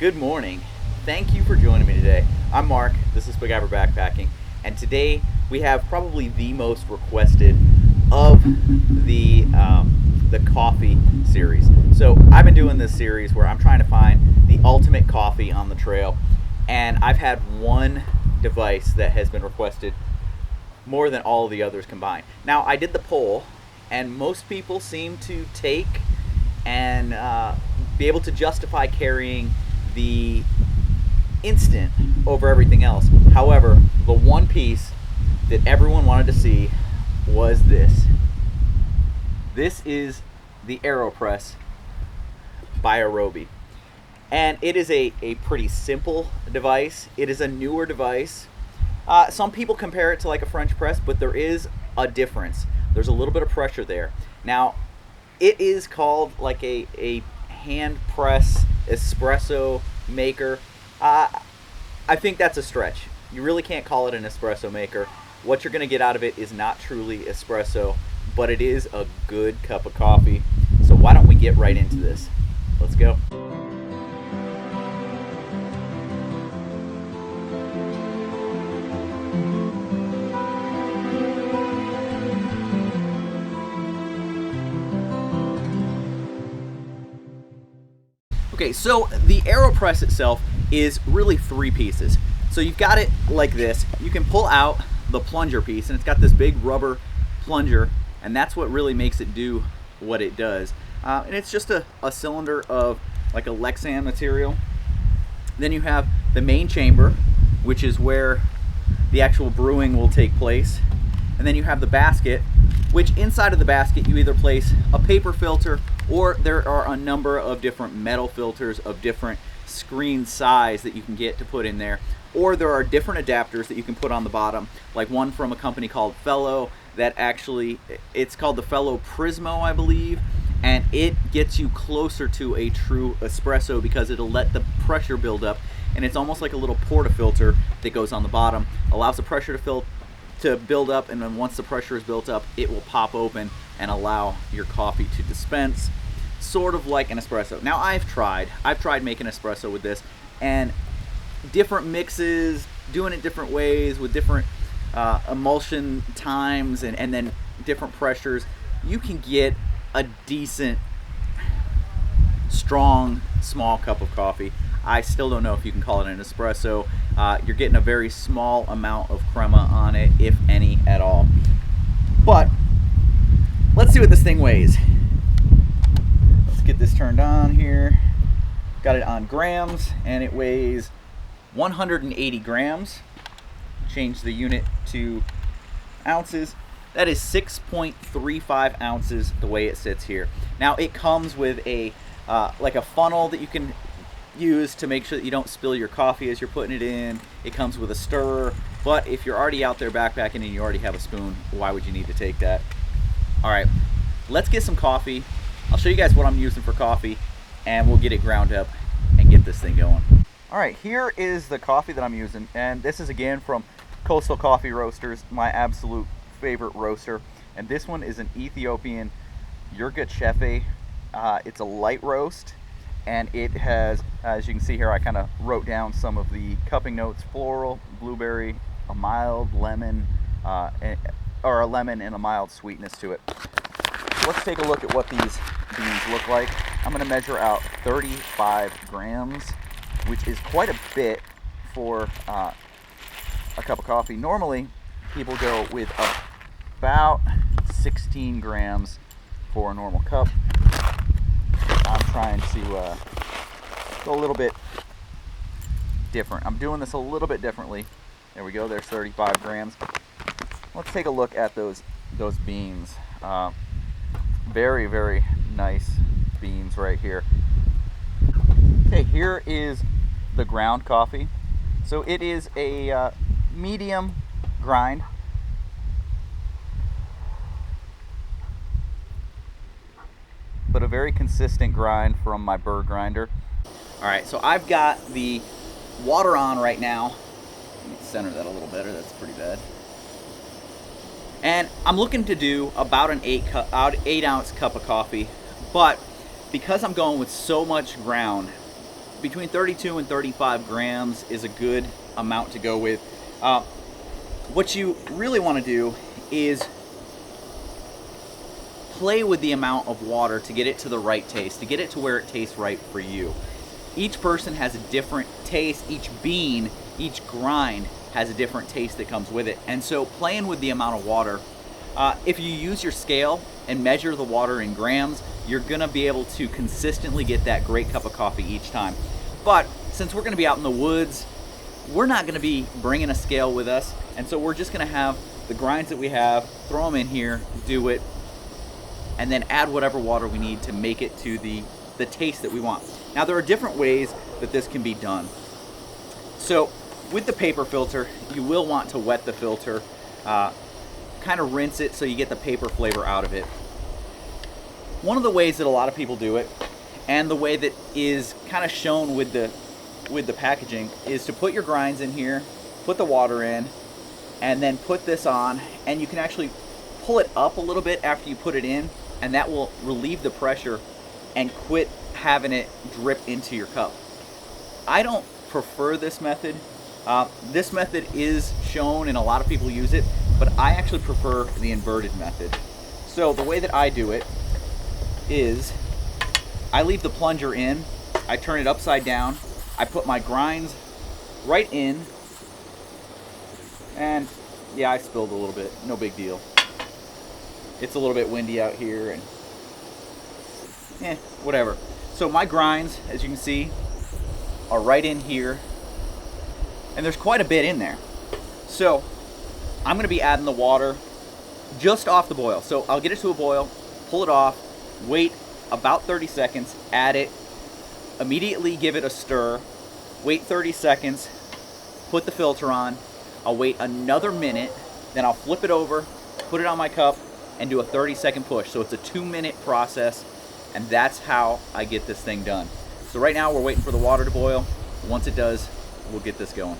Good morning. Thank you for joining me today. I'm Mark, this is Spiguyver Backpacking, and today we have probably the most requested of the coffee series. So I've been doing this series where I'm trying to find the ultimate coffee on the trail, and I've had one device that has been requested more than all of the others combined. Now, I did the poll, and most people seem to take and be able to justify carrying the Instant over everything else. However, the one piece that everyone wanted to see was this. This is the Aeropress by Aeropress. And it is a pretty simple device. It is a newer device. Some people compare it to like a French press, but there is a difference. There's a little bit of pressure there. Now, it is called like a hand press espresso maker. I think that's a stretch. You really can't call it an espresso maker. What you're going to get out of it is not truly espresso, but it is a good cup of coffee. So why don't we get right into this? Let's go. Okay, so the Aeropress itself is really three pieces. So you've got it like this. You can pull out the plunger piece, and it's got this big rubber plunger, and that's what really makes it do what it does. And it's just a cylinder of like a Lexan material. Then you have the main chamber, which is where the actual brewing will take place. And then you have the basket, which inside of the basket you either place a paper filter, or there are a number of different metal filters of different screen size that you can get to put in there. Or there are different adapters that you can put on the bottom, like one from a company called Fellow that actually, it's called the Fellow Prismo, I believe, and it gets you closer to a true espresso because it'll let the pressure build up, and it's almost like a little portafilter that goes on the bottom, allows the pressure to build up, and then once the pressure is built up, it will pop open and allow your coffee to dispense, sort of like an espresso. Now, I've tried making espresso with this, and different mixes, doing it different ways with different emulsion times and then different pressures, you can get a decent, strong, small cup of coffee. I still don't know if you can call it an espresso. You're getting a very small amount of crema on it, if any at all. But let's see what this thing weighs. Let's get this turned on here. Got it on grams, and it weighs 180 grams. Change the unit to ounces. That is 6.35 ounces the way it sits here. Now, it comes with a like a funnel that you can use to make sure that you don't spill your coffee as you're putting it in. It comes with a stirrer, but if you're already out there backpacking and you already have a spoon, why would you need to take that? All right, let's get some coffee. I'll show you guys what I'm using for coffee, and we'll get it ground up and get this thing going. All right, here is the coffee that I'm using, and this is again from Coastal Coffee Roasters, my absolute favorite roaster. And this one is an Ethiopian Yurga Chefe. It's a light roast, and it has, as you can see here, I kind of wrote down some of the cupping notes: floral, blueberry, a mild lemon, or a lemon and a mild sweetness to it. Let's take a look at what these beans look like. I'm going to measure out 35 grams, which is quite a bit for a cup of coffee. Normally, people go with about 16 grams for a normal cup. I'm trying to go a little bit different. I'm doing this a little bit differently. There we go, there's 35 grams. Let's take a look at those beans. Very, very nice beans right here. Okay, here is the ground coffee. So it is a medium grind. But a very consistent grind from my burr grinder. All right, so I've got the water on right now. Let me center that a little better, that's pretty bad. And I'm looking to do about an 8 ounce cup of coffee, but because I'm going with so much ground, between 32 and 35 grams is a good amount to go with. What you really want to do is play with the amount of water to get it to the right taste, to get it to where it tastes right for you. Each person has a different taste, each bean, each grind has a different taste that comes with it. And so playing with the amount of water, if you use your scale and measure the water in grams, you're gonna be able to consistently get that great cup of coffee each time. But since we're gonna be out in the woods, we're not gonna be bringing a scale with us, and so we're just gonna have the grinds that we have, throw them in here, do it, and then add whatever water we need to make it to the taste that we want. Now there are different ways that this can be done. So with the paper filter, you will want to wet the filter, kind of rinse it so you get the paper flavor out of it. One of the ways that a lot of people do it, and the way that is kind of shown with the packaging, is to put your grinds in here, put the water in, and then put this on, and you can actually pull it up a little bit after you put it in, and that will relieve the pressure and quit having it drip into your cup. I don't prefer this method. This method is shown and a lot of people use it, but I actually prefer the inverted method. So the way that I do it is I leave the plunger in, I turn it upside down, I put my grinds right in, and yeah, I spilled a little bit, no big deal. It's a little bit windy out here and whatever. So my grinds, as you can see, are right in here, and there's quite a bit in there. So I'm gonna be adding the water just off the boil. So I'll get it to a boil, pull it off, wait about 30 seconds, add it, immediately give it a stir, wait 30 seconds, put the filter on, I'll wait another minute, then I'll flip it over, put it on my cup, and do a 30-second push. So it's a 2-minute process, and that's how I get this thing done. So right now we're waiting for the water to boil. Once it does, we'll get this going.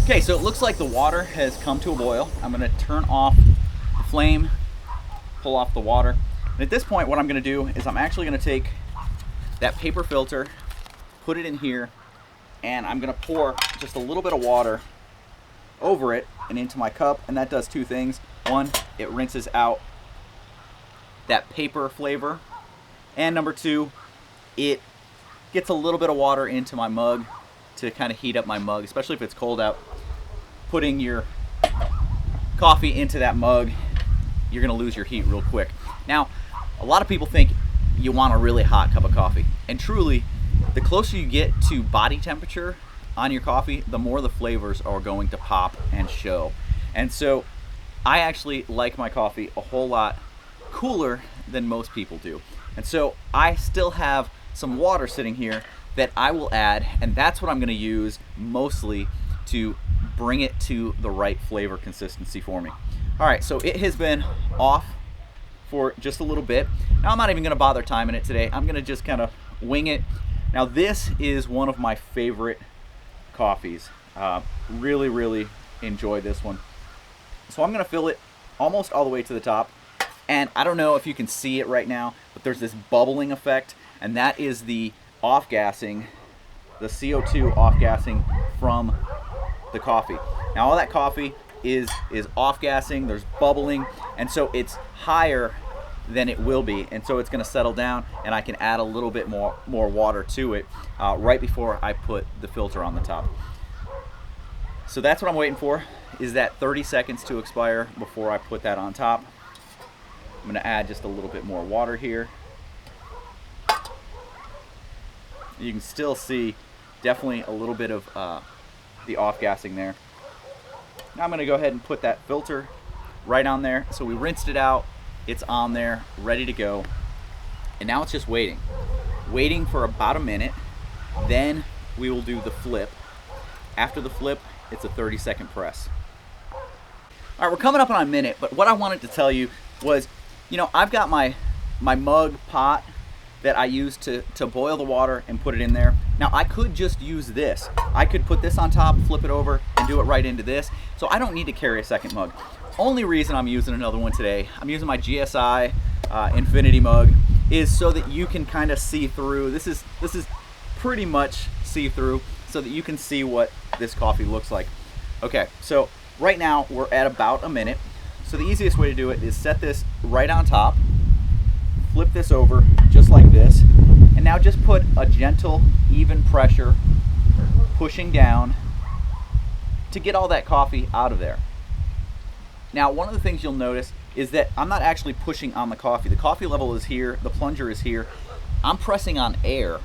Okay, so it looks like the water has come to a boil. I'm gonna turn off the flame, pull off the water. And at this point, what I'm gonna do is I'm actually gonna take that paper filter, put it in here, and I'm gonna pour just a little bit of water over it and into my cup, and that does two things. One, it rinses out that paper flavor, and number two, it gets a little bit of water into my mug to kind of heat up my mug, especially if it's cold out. Putting your coffee into that mug, you're gonna lose your heat real quick. Now, a lot of people think you want a really hot cup of coffee, and truly, the closer you get to body temperature on your coffee, the more the flavors are going to pop and show. And so I actually like my coffee a whole lot cooler than most people do. And so I still have some water sitting here that I will add, and that's what I'm gonna use mostly to bring it to the right flavor consistency for me. All right, so it has been off for just a little bit. Now I'm not even gonna bother timing it today. I'm gonna just kind of wing it. Now this is one of my favorite coffees. Really, really enjoy this one. So I'm gonna fill it almost all the way to the top. And I don't know if you can see it right now, but there's this bubbling effect, and that is the off-gassing, the CO2 off-gassing from the coffee. Now all that coffee is off-gassing, there's bubbling, and so it's higher than it will be, and so it's gonna settle down, and I can add a little bit more water to it right before I put the filter on the top. So that's what I'm waiting for, is that 30 seconds to expire before I put that on top. I'm gonna add just a little bit more water here. You can still see definitely a little bit of the off-gassing there. Now I'm gonna go ahead and put that filter right on there. So we rinsed it out, it's on there, ready to go. And now it's just waiting. Waiting for about a minute, then we will do the flip. After the flip, it's a 30-second press. All right, we're coming up on a minute, but what I wanted to tell you was, you know, I've got my mug pot that I use to boil the water and put it in there. Now I could just use this. I could put this on top, flip it over, and do it right into this. So I don't need to carry a second mug. Only reason I'm using another one today, I'm using my GSI Infinity mug, is so that you can kind of see through. This is pretty much see-through so that you can see what this coffee looks like. Okay, so right now we're at about a minute. So the easiest way to do it is set this right on top, flip this over just like this, and now just put a gentle, even pressure pushing down to get all that coffee out of there. Now, one of the things you'll notice is that I'm not actually pushing on the coffee. The coffee level is here, the plunger is here. I'm pressing on air,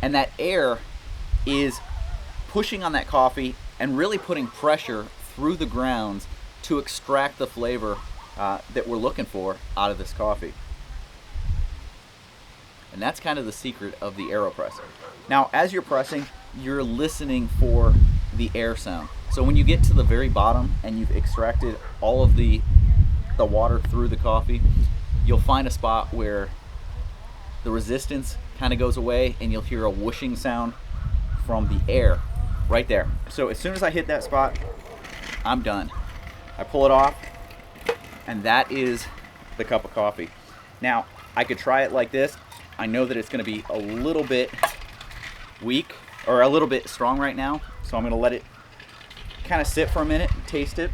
and that air is pushing on that coffee and really putting pressure through the grounds to extract the flavor that we're looking for out of this coffee. And that's kind of the secret of the Aeropress. Now, as you're pressing, you're listening for the air sound. So when you get to the very bottom and you've extracted all of the water through the coffee, you'll find a spot where the resistance kind of goes away and you'll hear a whooshing sound from the air right there. So as soon as I hit that spot, I'm done. I pull it off, and that is the cup of coffee. Now, I could try it like this. I know that it's going to be a little bit weak or a little bit strong right now, so I'm going to let it kind of sit for a minute and taste it.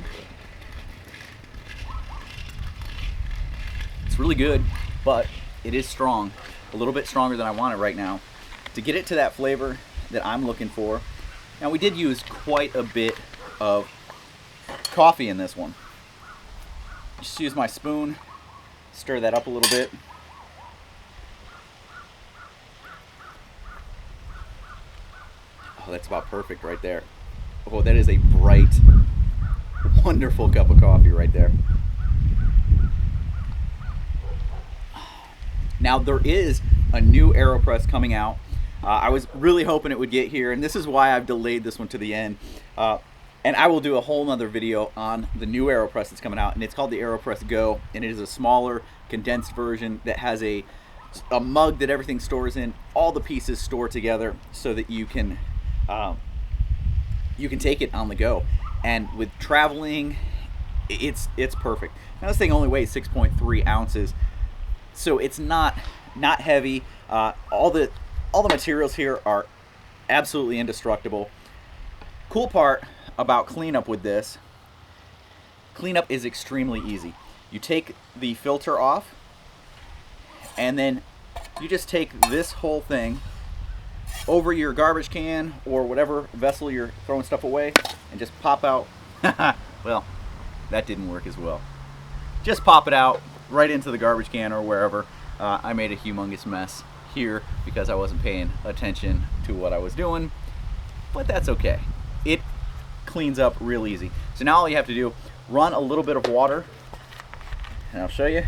It's really good, but it is strong, a little bit stronger than I want it right now. To get it to that flavor that I'm looking for. Now, we did use quite a bit of coffee in this one. Just use my spoon, stir that up a little bit. Oh, that's about perfect right there. Oh, that is a bright, wonderful cup of coffee right there. Now, there is a new Aeropress coming out. I was really hoping it would get here, and this is why I've delayed this one to the end. And I will do a whole nother video on the new Aeropress that's coming out, and it's called the Aeropress Go, and it is a smaller, condensed version that has a mug that everything stores in, all the pieces stored together so that you can take it on the go. And with traveling, it's perfect. Now, this thing only weighs 6.3 ounces, so it's not heavy. All the materials here are absolutely indestructible. Cool part about cleanup with this, cleanup is extremely easy. You take the filter off, and then you just take this whole thing over your garbage can or whatever vessel you're throwing stuff away, and just pop out. Well, that didn't work as well. Just pop it out right into the garbage can or wherever. I made a humongous mess here because I wasn't paying attention to what I was doing, but that's okay. It cleans up real easy. So now all you have to do, run a little bit of water, and I'll show you.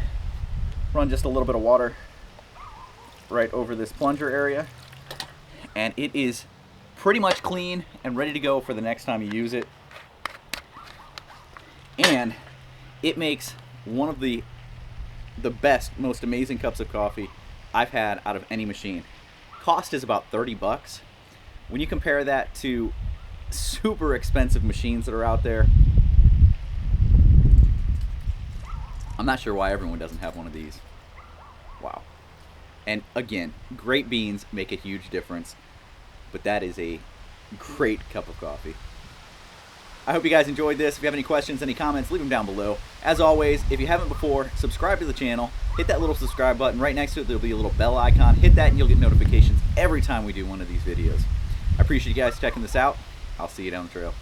Run just a little bit of water right over this plunger area, and it is pretty much clean and ready to go for the next time you use it. And it makes one of the best, most amazing cups of coffee I've had out of any machine. Cost is about 30 bucks. When you compare that to super expensive machines that are out there, I'm not sure why everyone doesn't have one of these. Wow. And again, great beans make a huge difference, but that is a great cup of coffee. I hope you guys enjoyed this. If you have any questions, any comments, leave them down below. As always, if you haven't before, subscribe to the channel. Hit that little subscribe button. Right next to it, there'll be a little bell icon. Hit that and you'll get notifications every time we do one of these videos. I appreciate you guys checking this out. I'll see you down the trail.